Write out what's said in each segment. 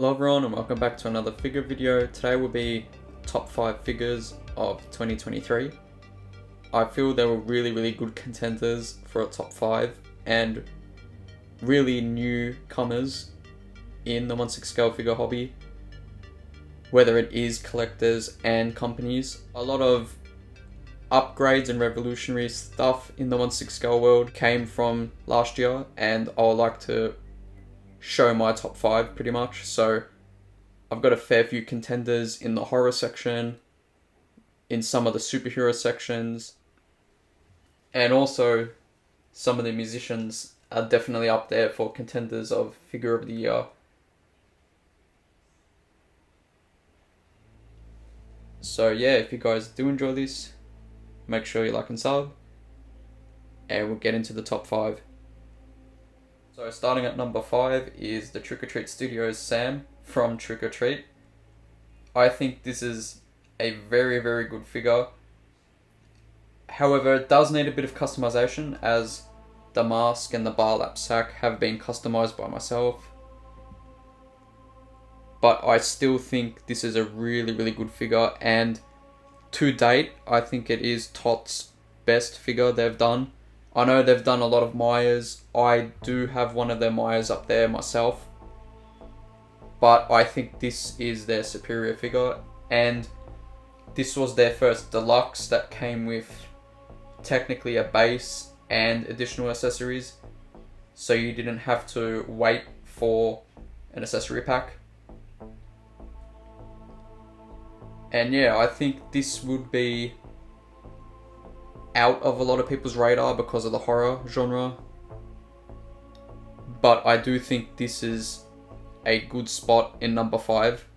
Hello everyone and welcome back to another figure video. Today will be top 5 figures of 2023. I feel they were really good contenders for a top 5 and really newcomers in the 1/6 scale figure hobby, whether it is collectors and companies. A lot of upgrades and revolutionary stuff in the 1/6 scale world came from last year, and I would like to show my top 5 pretty much. So I've got a fair few contenders in the horror section, in some of the superhero sections, and also some of the musicians are definitely up there for contenders of figure of the year. So yeah, if you guys do enjoy this, make sure you like and sub, and we'll get into the top 5. So starting at number 5 is the Trick or Treat Studios Sam from Trick or Treat. I think this is a very good figure. However, it does need a bit of customization, as the mask and the bar lap sack have been customized by myself. But I still think this is a really good figure, and to date, I think it is Tot's best figure they've done. I know they've done a lot of Myers. I do have one of their Myers up there myself, but I think this is their superior figure, and this was their first deluxe that came with technically a base and additional accessories, so you didn't have to wait for an accessory pack. And yeah, I think this would be out of a lot of people's radar because of the horror genre, but I do think this is a good spot in number 5.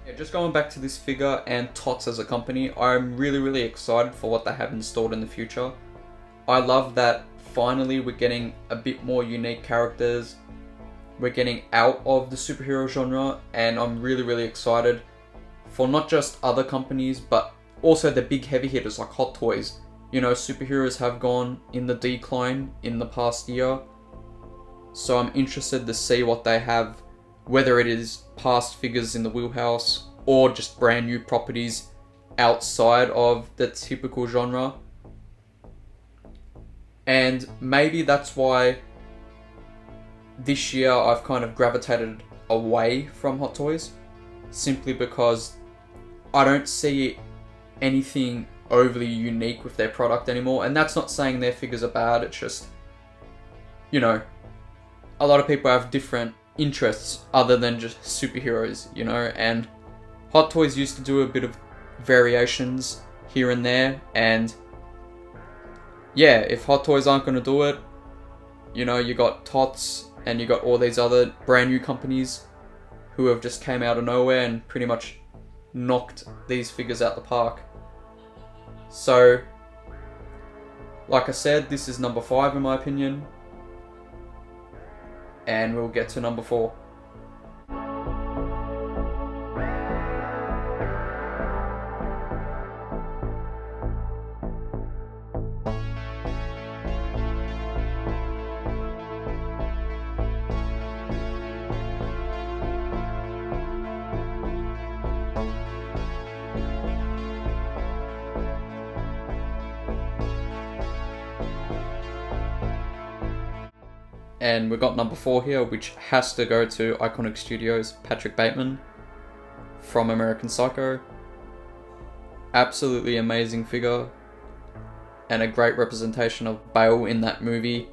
Yeah, just going back to this figure and Tots as a company, I'm really excited for what they have installed in the future. I love that finally we're getting a bit more unique characters. We're getting out of the superhero genre, and I'm really excited for not just other companies, but also the big heavy hitters like Hot Toys. You know, superheroes have gone in the decline in the past year, so I'm interested to see what they have, whether it is past figures in the wheelhouse or just brand new properties outside of the typical genre. And maybe that's why this year I've kind of gravitated away from Hot Toys, simply because I don't see anything overly unique with their product anymore. And that's not saying their figures are bad, it's just, you know, a lot of people have different interests other than just superheroes, you know, and Hot Toys used to do a bit of variations here and there, and yeah, if Hot Toys aren't going to do it, you know, you got Tots and you got all these other brand new companies who have just came out of nowhere and pretty much knocked these figures out the park. So, like I said, this is number 5 in my opinion, and we'll get to number 4. And we've got number 4 here, which has to go to Iconic Studios' Patrick Bateman from American Psycho. Absolutely amazing figure, and a great representation of Bale in that movie.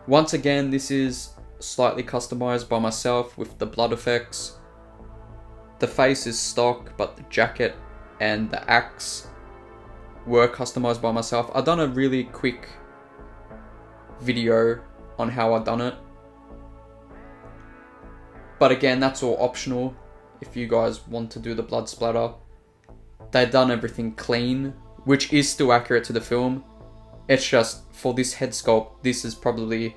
Once again, this is slightly customized by myself with the blood effects. The face is stock, but the jacket and the axe were customized by myself. I've done a really quick video on how I've done it, but again, that's all optional if you guys want to do the blood splatter. They've done everything clean, which is still accurate to the film. It's just, for this head sculpt, this is probably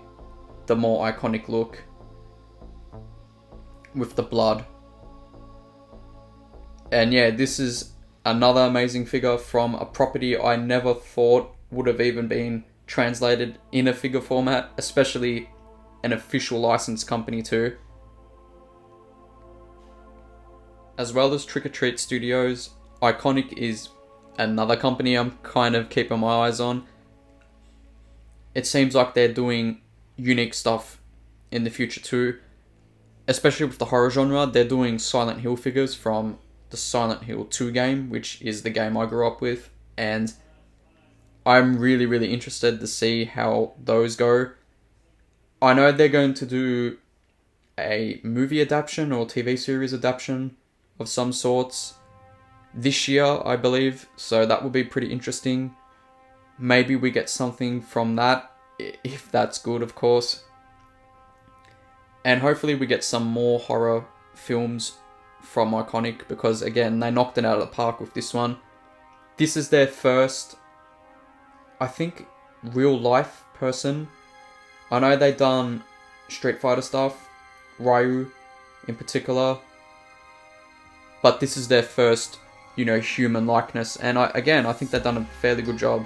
the more iconic look with the blood. And yeah, this is another amazing figure from a property I never thought would have even been translated in a figure format, especially an official licensed company too. As well as Trick or Treat Studios, Iconic is another company I'm kind of keeping my eyes on. It seems like they're doing unique stuff in the future too, especially with the horror genre. They're doing Silent Hill figures from the Silent Hill 2 game, which is the game I grew up with, and I'm really, really interested to see how those go. I know they're going to do a movie adaptation or TV series adaptation of some sorts this year, I believe, so that will be pretty interesting. Maybe we get something from that, if that's good, of course. And hopefully we get some more horror films from Iconic, because again, they knocked it out of the park with this one. This is their first, I think, real life person. I know they done Street Fighter stuff, Ryu in particular, but this is their first, human likeness, and I think they've done a fairly good job.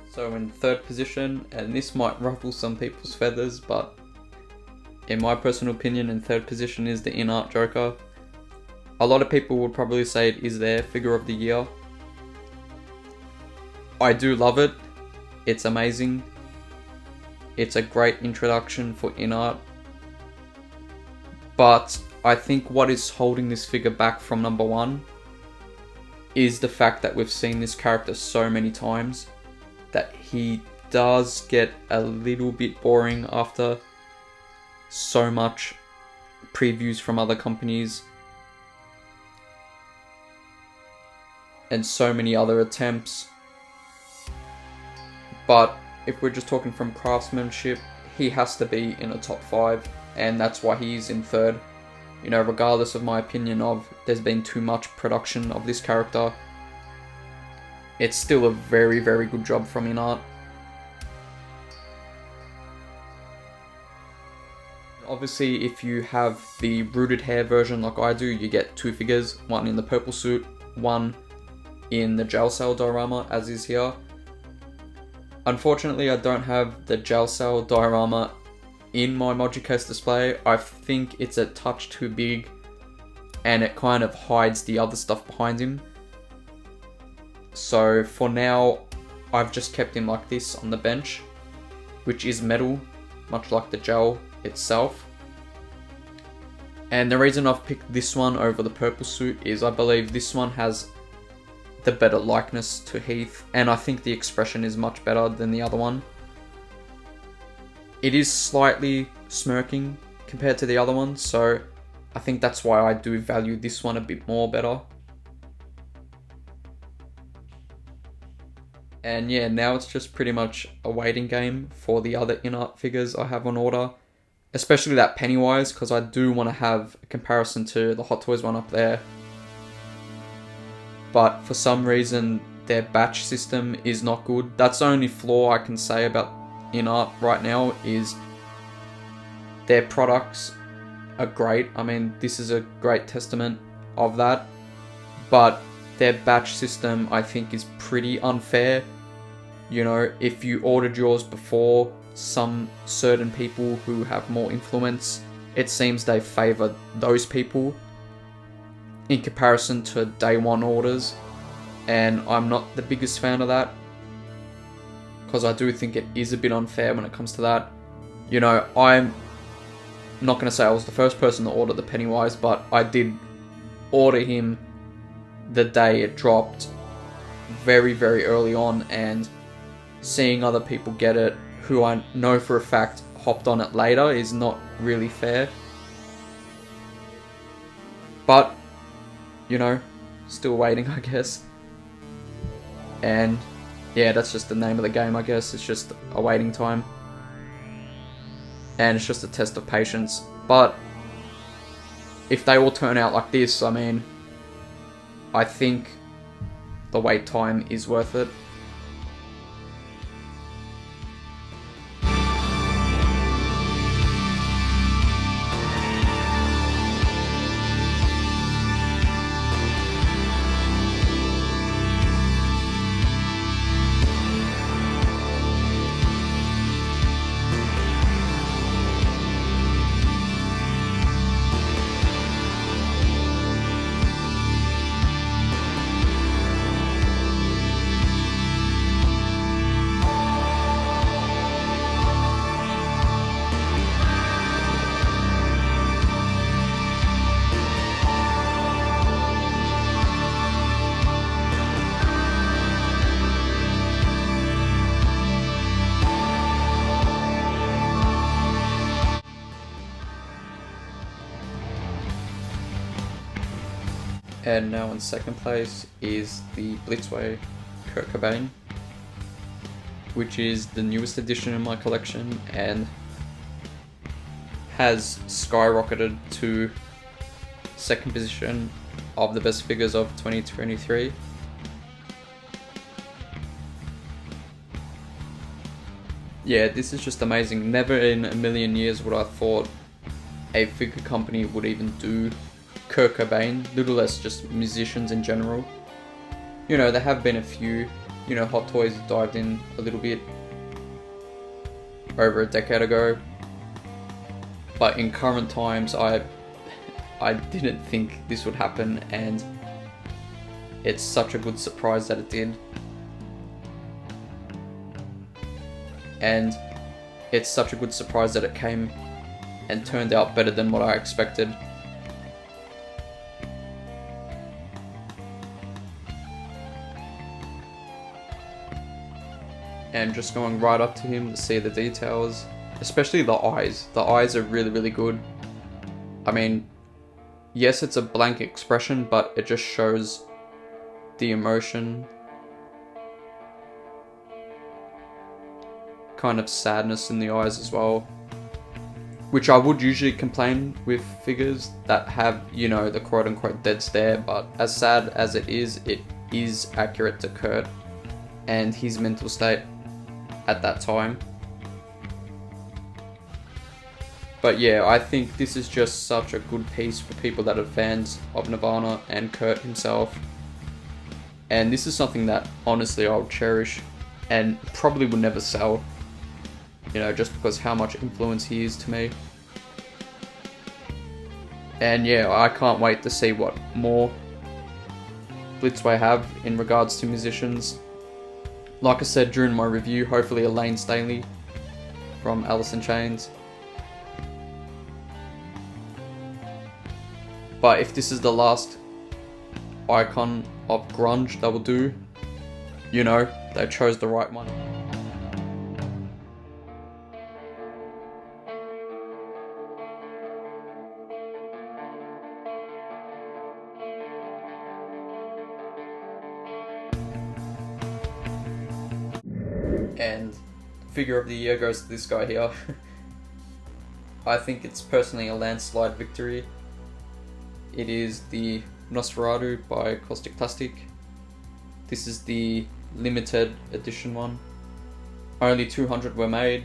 So in third position, and this might ruffle some people's feathers, but in my personal opinion, in third position is the in-art Joker. A lot of people would probably say it is their figure of the year. I do love it. It's amazing. It's a great introduction for in-art. But I think what is holding this figure back from number one is the fact that we've seen this character so many times that he does get a little bit boring after so much previews from other companies and so many other attempts. But if we're just talking from craftsmanship, he has to be in a top 5, and that's why he's in third. Regardless of my opinion of there's been too much production of this character, it's still a very, very good job from in-art. Obviously, if you have the rooted hair version like I do, you get 2 figures, one in the purple suit, one in the jail cell diorama, as is here. Unfortunately, I don't have the jail cell diorama in my Moji case display. I think it's a touch too big, and it kind of hides the other stuff behind him. So for now, I've just kept him like this on the bench, which is metal, much like the gel itself. And the reason I've picked this one over the purple suit is I believe this one has the better likeness to Heath, and I think the expression is much better than the other one. It is slightly smirking compared to the other one, so I think that's why I do value this one a bit more better. And yeah, now it's just pretty much a waiting game for the other in-art figures I have on order. Especially that Pennywise, because I do want to have a comparison to the Hot Toys one up there. But for some reason, their batch system is not good. That's the only flaw I can say about in-art right now, is their products are great. I mean, this is a great testament of that. But their batch system, I think, is pretty unfair. If you ordered yours before some certain people who have more influence, it seems they favor those people in comparison to day one orders. And I'm not the biggest fan of that, because I do think it is a bit unfair when it comes to that. I'm not going to say I was the first person to order the Pennywise, but I did order him the day it dropped, very, very early on, and seeing other people get it who I know for a fact hopped on it later is not really fair. But, you know, still waiting, I guess. And yeah, that's just the name of the game, I guess. It's just a waiting time. And it's just a test of patience. But if they all turn out like this, I mean, I think the wait time is worth it. And now in second place is the Blitzway Cobain, which is the newest addition in my collection and has skyrocketed to second position of the best figures of 2023. Yeah, this is just amazing. Never in a million years would I thought a figure company would even do Kurt Cobain, little less just musicians in general. You know, there have been a few, you know, Hot Toys dived in a little bit over a decade ago. But in current times, I didn't think this would happen, and it's such a good surprise that it did. And it's such a good surprise that it came and turned out better than what I expected. And just going right up to him to see the details, especially the eyes. The eyes are really, really good. I mean, yes, it's a blank expression, but it just shows the emotion, kind of sadness in the eyes as well, which I would usually complain with figures that have, you know, the quote-unquote dead stare, but as sad as it is accurate to Kurt and his mental state at that time. But yeah, I think this is just such a good piece for people that are fans of Nirvana and Kurt himself. And this is something that honestly I would cherish and probably would never sell, you know, just because how much influence he is to me. And yeah, I can't wait to see what more Blitzway have in regards to musicians. Like I said during my review, hopefully a Lane Staley from Alice in Chains. But if this is the last icon of grunge that will do, you know, they chose the right one. And figure of the year goes to this guy here. I think it's personally a landslide victory. It is the Nosferatu by Caustic Plastic. This is the limited edition one. Only 200 were made.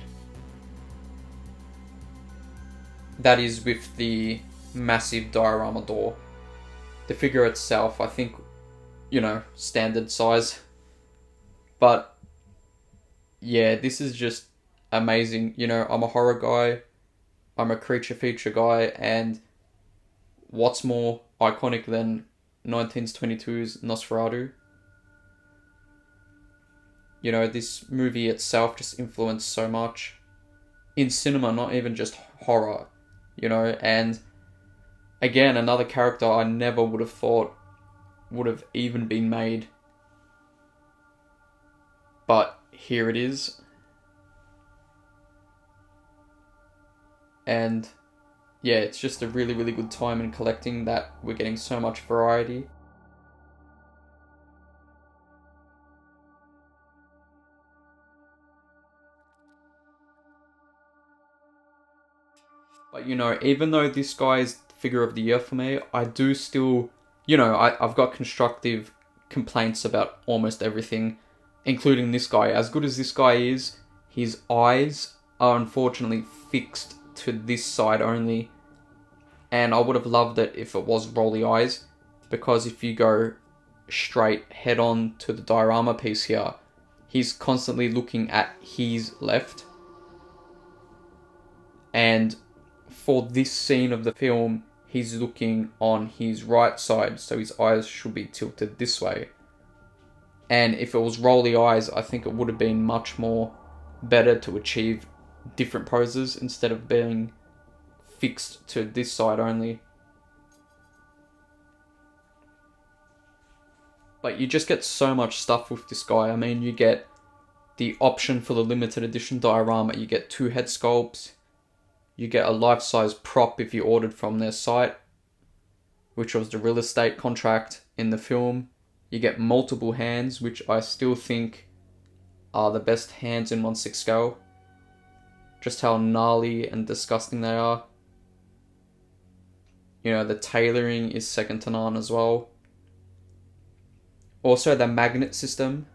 That is with the massive diorama door. The figure itself, I think, you know, standard size. But yeah, this is just amazing. You know, I'm a horror guy, I'm a creature feature guy, and what's more iconic than 1922's Nosferatu? You know, this movie itself just influenced so much. In cinema, not even just horror. you know, and again, another character I never would have thought would have even been made. But here it is. And yeah, it's just a really, really good time in collecting that we're getting so much variety. But you know, even though this guy is figure of the year for me, I do still, you know, I've got constructive complaints about almost everything, including this guy. As good as this guy is, his eyes are unfortunately fixed to this side only. And I would have loved it if it was rolly eyes, because if you go straight head on to the diorama piece here, he's constantly looking at his left. And for this scene of the film, he's looking on his right side, so his eyes should be tilted this way. And if it was rolly eyes, I think it would have been much more better to achieve different poses instead of being fixed to this side only. But you just get so much stuff with this guy. I mean, you get the option for the limited edition diorama, you get 2 head sculpts, you get a life-size prop if you ordered from their site, which was the real estate contract in the film. You get multiple hands, which I still think are the best hands in 1/6 scale. Just how gnarly and disgusting they are. You know, the tailoring is second to none as well. Also, the magnet system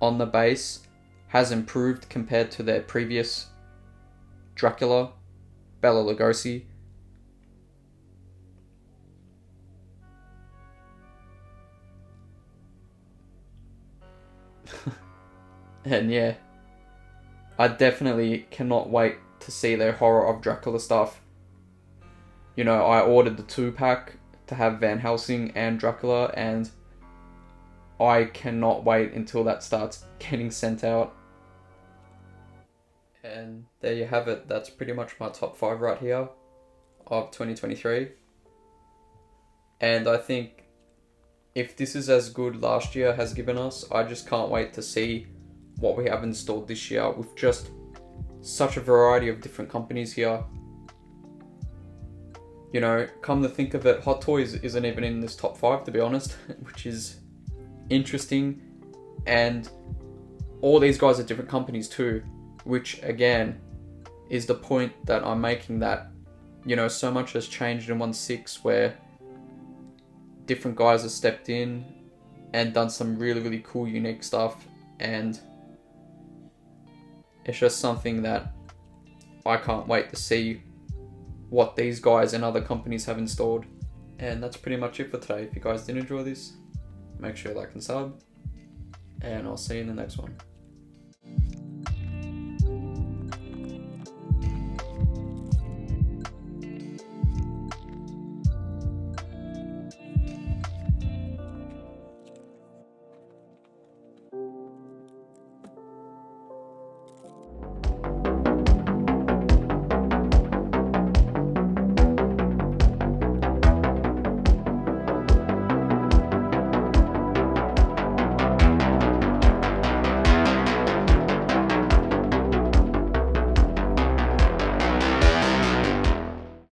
on the base has improved compared to their previous Dracula, Bela Lugosi. And yeah, I definitely cannot wait to see their Horror of Dracula stuff. You know, I ordered the 2-pack to have Van Helsing and Dracula, and I cannot wait until that starts getting sent out. And there you have it. That's pretty much my top 5 right here of 2023. And I think if this is as good last year has given us, I just can't wait to see what we have installed this year with just such a variety of different companies here. You know, come to think of it, Hot Toys isn't even in this top 5, to be honest, which is interesting. And all these guys are different companies too, which again is the point that I'm making, that, you know, so much has changed in 1/6 where different guys have stepped in and done some really, really cool, unique stuff. And it's just something that I can't wait to see what these guys and other companies have installed. And that's pretty much it for today. If you guys did enjoy this, make sure you like and sub, and I'll see you in the next one.